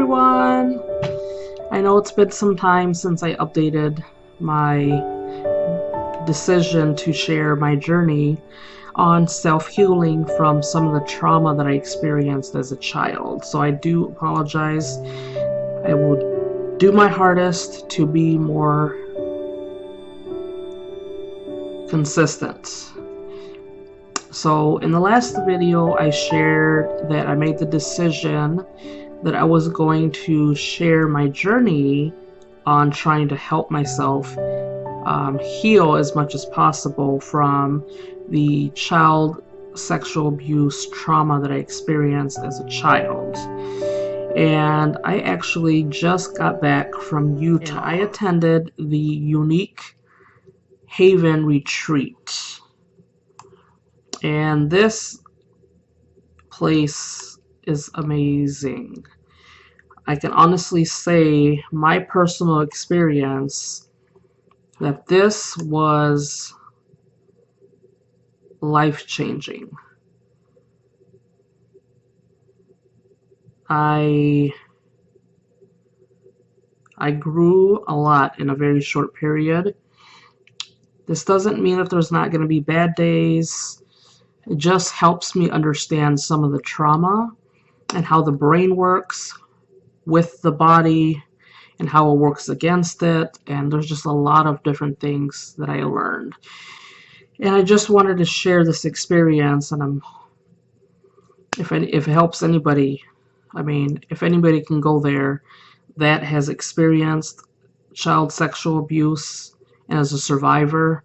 everyone! I know it's been some time since I updated my decision to share my journey on self-healing from some of the trauma that I experienced as a child. So I do apologize. I will do my hardest to be more consistent. So in the last video, I shared that I made the decision that I was going to share my journey on trying to help myself heal as much as possible from the child sexual abuse trauma that I experienced as a child. And I actually just got back from Utah. I attended the Younique Retreat. And this place is amazing. I can honestly say my personal experience that this was life-changing. I grew a lot in a very short period. This doesn't mean that there's not going to be bad days. It just helps me understand some of the trauma and how the brain works with the body and how it works against it, and there's just a lot of different things that I learned. And I just wanted to share this experience, and if it helps anybody, I mean, if anybody can go there that has experienced child sexual abuse and as a survivor,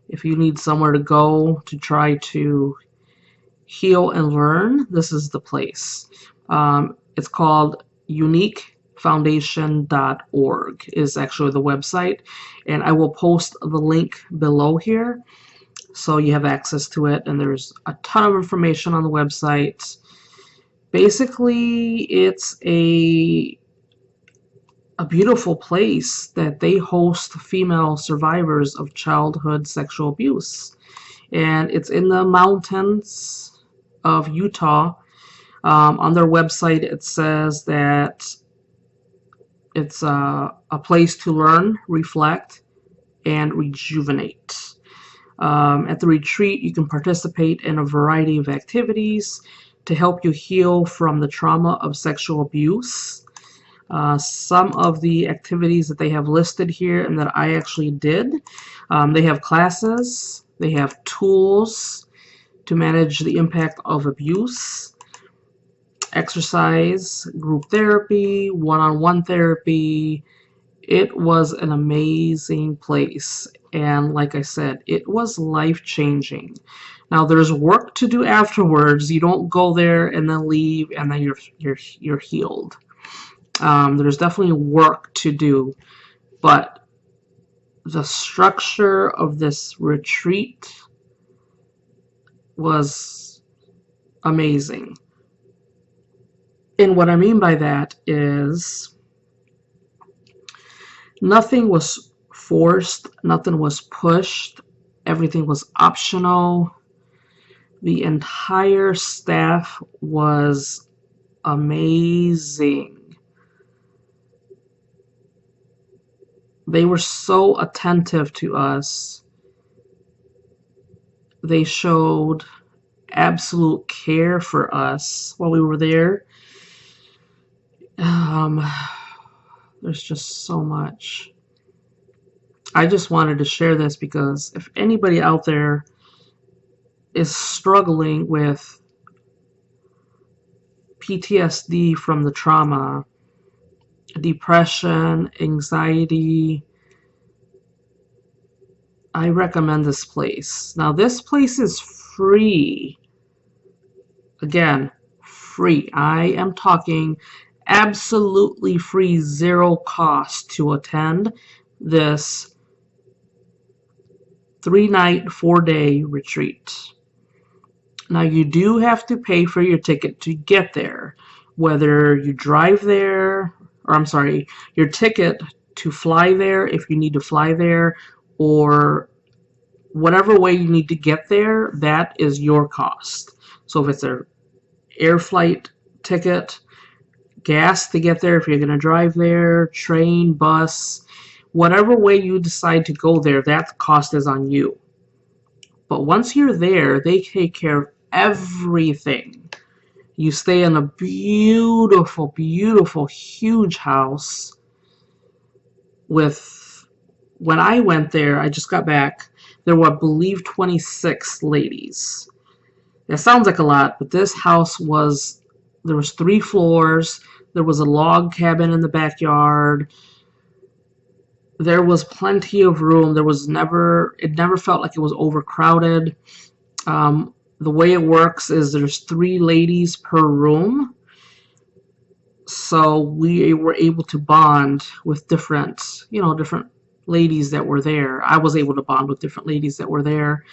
if you need somewhere to go to try to heal and learn, this is the place. It's called Younique Foundation.org is actually the website, and I will post the link below here so you have access to it, and there's a ton of information on the website. Basically, it's a beautiful place that they host female survivors of childhood sexual abuse, and it's in the mountains of Utah. On their website it says that it's a place to learn, reflect, and rejuvenate. At the retreat, you can participate in a variety of activities to help you heal from the trauma of sexual abuse. Some of the activities that they have listed here and that I actually did, they have classes, they have tools to manage the impact of abuse, exercise, group therapy, one-on-one therapy. It was an amazing place, and like I said, it was life-changing. Now there's work to do afterwards. You don't go there and then leave and then you're healed. There's definitely work to do, but the structure of this retreat was amazing. And what I mean by that is nothing was forced, nothing was pushed, everything was optional. The entire staff was amazing. They were so attentive to us. They showed absolute care for us while we were there. There's just so much. I just wanted to share this because if anybody out there is struggling with PTSD from the trauma, depression, anxiety, I recommend this place. Now this place is free. Again, free. I am talking absolutely free, zero cost to attend this 3-night, 4-day retreat. Now you do have to pay for your ticket to get there, whether you drive there, or I'm sorry, your ticket to fly there if you need to fly there, or whatever way you need to get there, that is your cost. So if it's an air flight ticket, gas to get there if you're going to drive there, train, bus, whatever way you decide to go there, that cost is on you. But once you're there, they take care of everything. You stay in a beautiful, beautiful, huge house with, when I went there, I just got back, there were, I believe, 26 ladies. That sounds like a lot, but this house was, there was 3 floors, there was a log cabin in the backyard, there was plenty of room, there was never, it never felt like it was overcrowded. The way it works is there's 3 ladies per room, so we were able to bond with different, different ladies that were there. I was able to bond with different ladies that were there,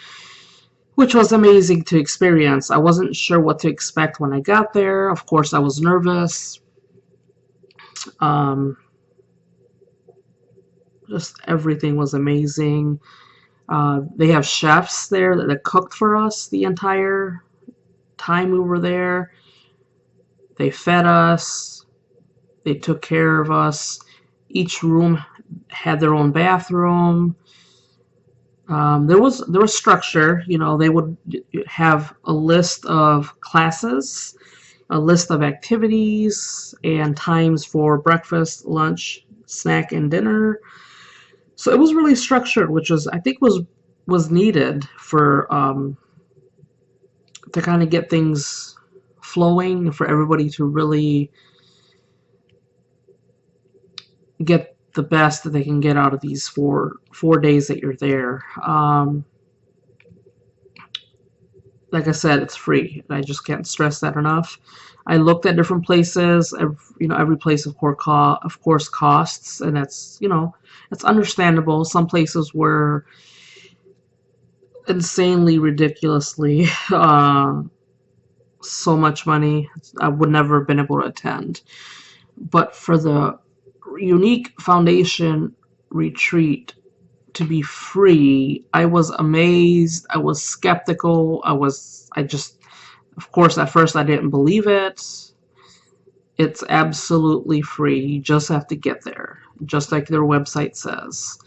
which was amazing to experience. I wasn't sure what to expect when I got there. Of course, I was nervous. Just everything was amazing. They have chefs there that cooked for us the entire time we were there. They fed us. They took care of us. Each room had their own bathroom. There was structure. They would have a list of classes, a list of activities, and times for breakfast, lunch, snack, and dinner. So it was really structured, which I think was needed for to kind of get things flowing, for everybody to really get the best that they can get out of these four days that you're there. Like I said, it's free. I just can't stress that enough. I looked at different places. Every place of course costs, and it's it's understandable. Some places were insanely, ridiculously so much money. I would never have been able to attend. But for the Younique Foundation retreat to be free, I was amazed. I was skeptical. Of course, at first I didn't believe it. It's absolutely free. You just have to get there, just like their website says.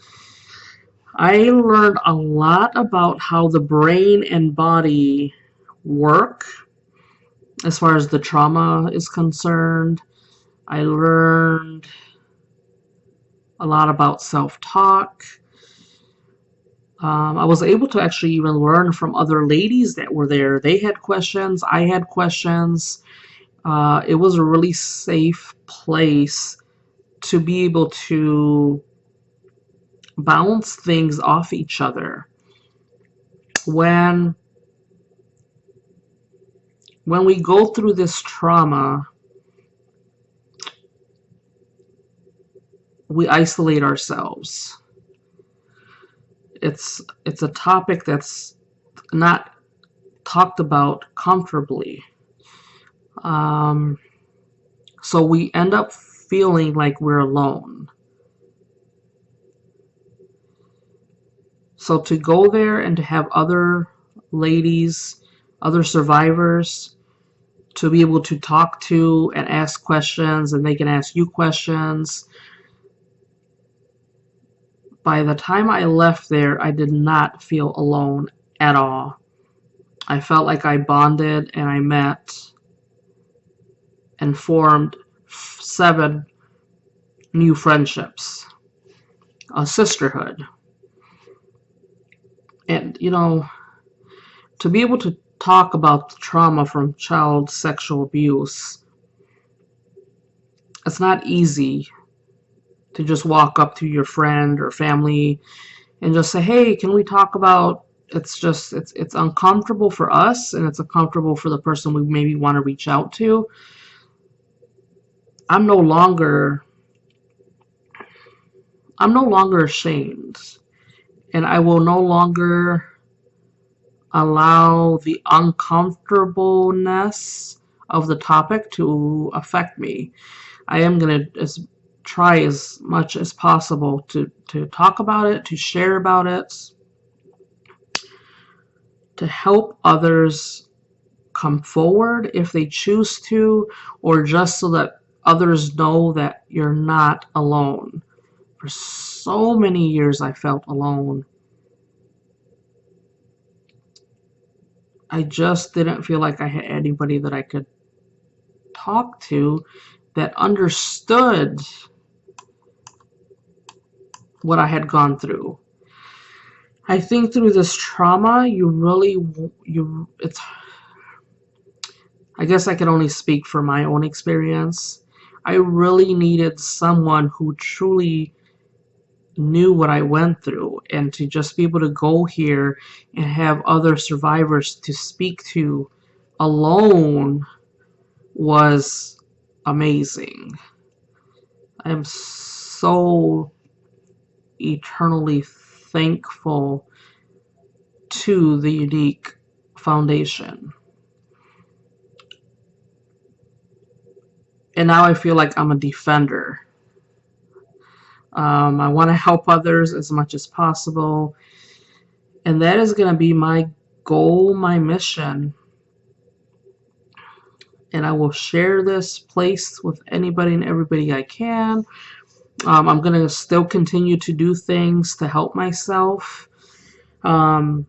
I learned a lot about how the brain and body work as far as the trauma is concerned. I learned a lot about self-talk. I was able to actually even learn from other ladies that were there. They had questions. I had questions. It was a really safe place to be able to bounce things off each other. When we go through this trauma, we isolate ourselves. It's a topic that's not talked about comfortably. So we end up feeling like we're alone. So to go there and to have other ladies, other survivors, to be able to talk to and ask questions, and they can ask you questions. By the time I left there, I did not feel alone at all. I felt like I bonded and I met and formed 7 new friendships, a sisterhood. And, to be able to talk about the trauma from child sexual abuse, it's not easy to just walk up to your friend or family and just say, hey, can we talk about, it's uncomfortable for us, and it's uncomfortable for the person we maybe want to reach out to. I'm no longer ashamed, and I will no longer allow the uncomfortableness of the topic to affect me. I am going to try as much as possible to talk about it, to share about it, to help others come forward if they choose to, or just so that others know that you're not alone. For so many years, I felt alone. I just didn't feel like I had anybody that I could talk to that understood what I had gone through. I think through this trauma, I guess I can only speak for my own experience. I really needed someone who truly knew what I went through, and to just be able to go here and have other survivors to speak to alone was amazing. I am so eternally thankful to the Younique Foundation. And now I feel like I'm a defender. I want to help others as much as possible. And that is going to be my goal, my mission. And I will share this place with anybody and everybody I can. I'm going to still continue to do things to help myself from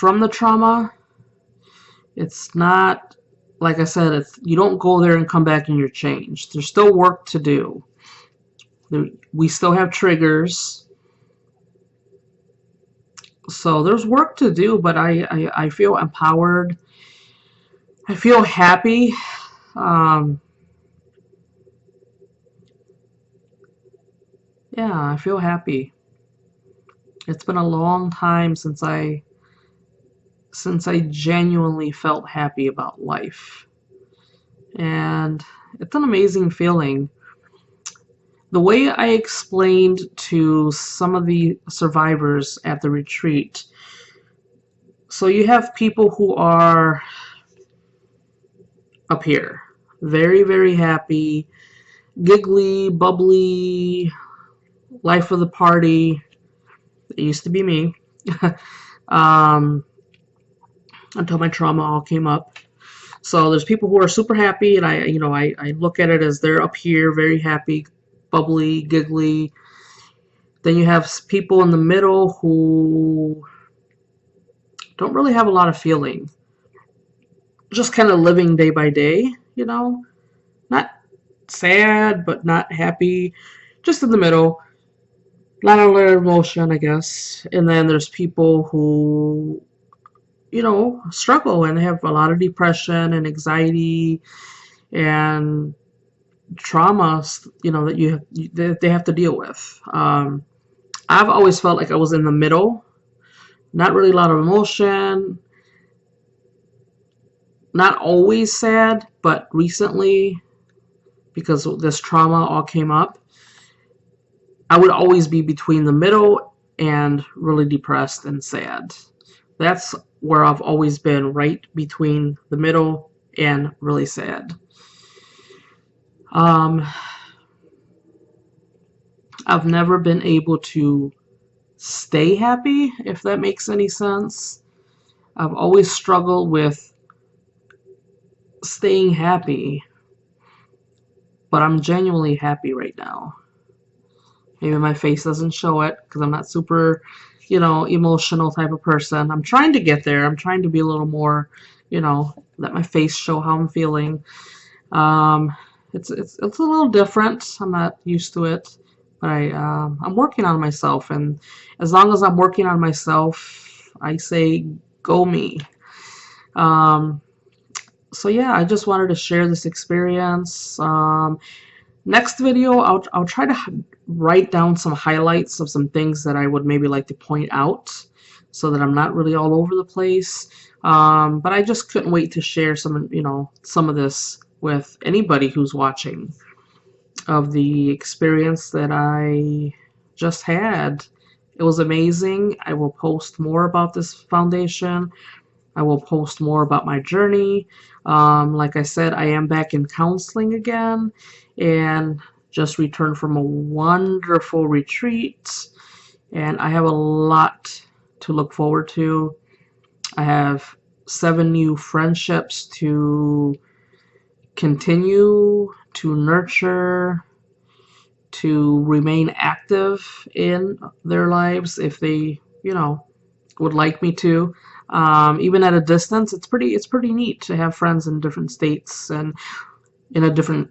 the trauma. It's not, like I said, you don't go there and come back and you're changed. There's still work to do. We still have triggers. So there's work to do, but I feel empowered. I feel happy. Yeah, I feel happy. It's been a long time since I genuinely felt happy about life. And it's an amazing feeling. The way I explained to some of the survivors at the retreat, so you have people who are up here, very, very happy, giggly, bubbly, life of the party. It used to be me. Until my trauma all came up. So there's people who are super happy, and I look at it as they're up here, very happy, bubbly, giggly. Then you have people in the middle who don't really have a lot of feeling. Just kind of living day by day, Not sad, but not happy. Just in the middle. Not a lot of emotion, I guess. And then there's people who struggle and have a lot of depression and anxiety and trauma, that they have to deal with. I've always felt like I was in the middle, not really a lot of emotion, not always sad, but recently, because this trauma all came up, I would always be between the middle and really depressed and sad. That's where I've always been, right between the middle and really sad. I've never been able to stay happy, if that makes any sense. I've always struggled with staying happy, but I'm genuinely happy right now. Maybe my face doesn't show it because I'm not super, emotional type of person. I'm trying to get there. I'm trying to be a little more, let my face show how I'm feeling. It's a little different. I'm not used to it, but I'm working on myself, and as long as I'm working on myself, I say go me. So yeah, I just wanted to share this experience. Next video, I'll try to write down some highlights of some things that I would maybe like to point out, so that I'm not really all over the place. But I just couldn't wait to share some of this with anybody who's watching, of the experience that I just had. It was amazing. I will post more about this foundation. I will post more about my journey. Like I said, I am back in counseling again, and just returned from a wonderful retreat, and I have a lot to look forward to. I have 7 new friendships to continue to nurture, to remain active in their lives if they, would like me to. Even at a distance, it's pretty neat to have friends in different states and in a different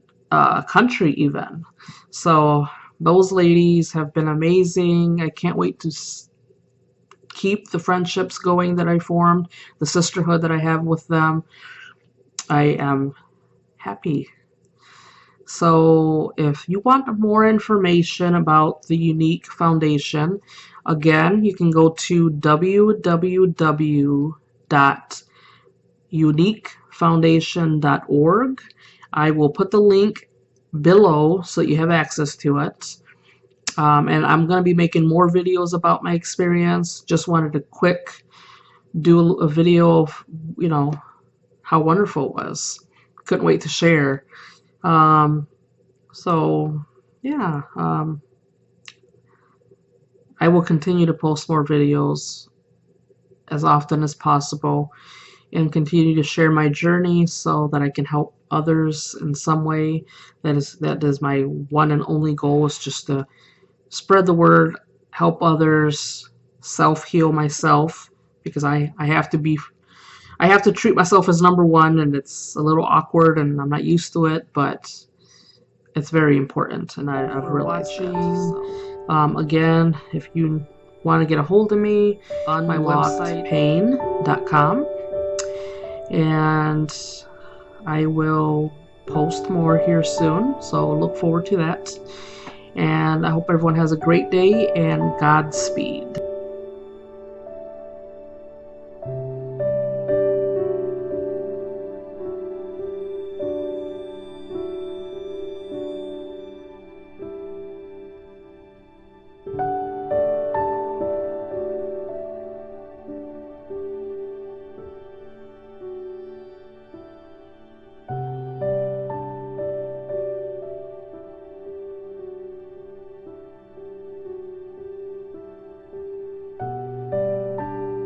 country even. So those ladies have been amazing. I can't wait to keep the friendships going that I formed, the sisterhood that I have with them. I am happy. So if you want more information about the Younique Foundation, again, you can go to www.youniquefoundation.org. I will put the link below so that you have access to it. And I'm going to be making more videos about my experience. Just wanted to do a video of, how wonderful it was. Couldn't wait to share. So yeah, I will continue to post more videos as often as possible and continue to share my journey so that I can help others in some way. That is my one and only goal, is just to spread the word, help others, self-heal myself, because I have to treat myself as number one, and it's a little awkward and I'm not used to it, but it's very important, and I've realized that. Again, if you want to get a hold of me, on my website, pain.com, and I will post more here soon, so look forward to that. And I hope everyone has a great day, and Godspeed.